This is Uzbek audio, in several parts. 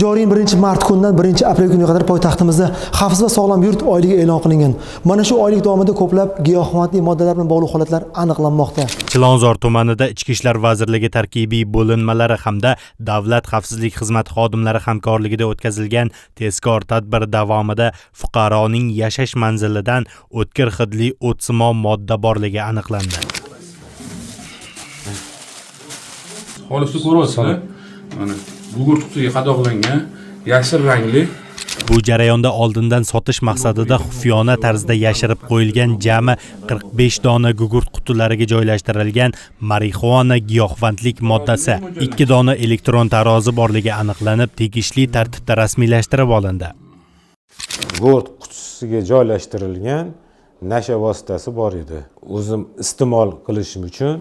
Joriy 1-mart kunidan 1-aprel kuniga qadar poytaxtimizda xavfsiz va sog'lom yurt oyligi e'lon qilingan. Mana shu oylik davomida ko'plab giyohvandlik moddalari bilan bog'liq holatlar aniqlanmoqda. Chilonzor tumanida Ichki ishlar vazirligi tarkibiy bo'linmalari hamda Davlat xavfsizlik xizmati xodimlari hamkorligida o'tkazilgan tezkor tadbir davomida fuqaroning yashash manzilidan o'tkir hidli o'tsimon modda borligi aniqlandi. Xolisni ko'ryapsizlar. Mana gugurt qutisiga qadoqlangan yashil rangli. Bu jarayonda oldindan sotish maqsadida xufiyona tarzda yashirib qo'yilgan jami 45 dona gugurt qutilariga joylashtirilgan marixuana giyohvandlik moddasi, 2 dona elektron tarozi borligi aniqlanib, tegishli tartibda rasmiylashtirib olindi. Gugurt qutisiga joylashtirilgan nasha vositasi bor edi. O'zim iste'mol qilishim uchun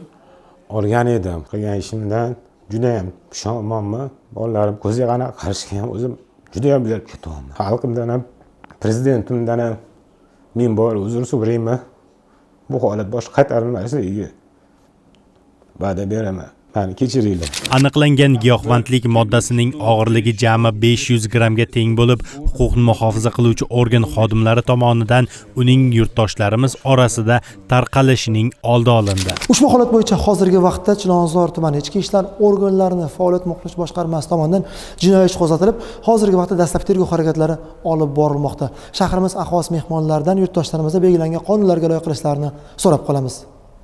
olgan edim. Qilgan ishimdan juda ham pushaymonman. Bolalarim ko'ziga qanaqa qarashga ham o'zim juda ham bilib ketyapman. Xalqimdan ham, prezidentimdan ham men bor uzr so'rayman. Bu holat boshqa qaytarilmasligiga va'da beraman. Meni kechiringlar. Aniqlangan giyohvandlik moddasining og'irligi jami 500 grammga teng bo'lib, huquqni muhofaza qiluvchi organ xodimlari tomonidan uning yurtdoshlarimiz orasida tarqalishining oldi olindi. Ushbu holat bo'yicha hozirgi vaqtda Chilonzor tumani ichki ishlar organlarini faoliyat muxlis boshqarmasi tomonidan jinoyat ishi qo'zg'atilib, hozirgi vaqtda dastlabki tergov harakatlari olib borilmoqda. Shahrimiz aholisi mehmonlaridan yurtdoshlarimizga belgilangan qonunlarga rioya qilishlarini so'rab qolamiz.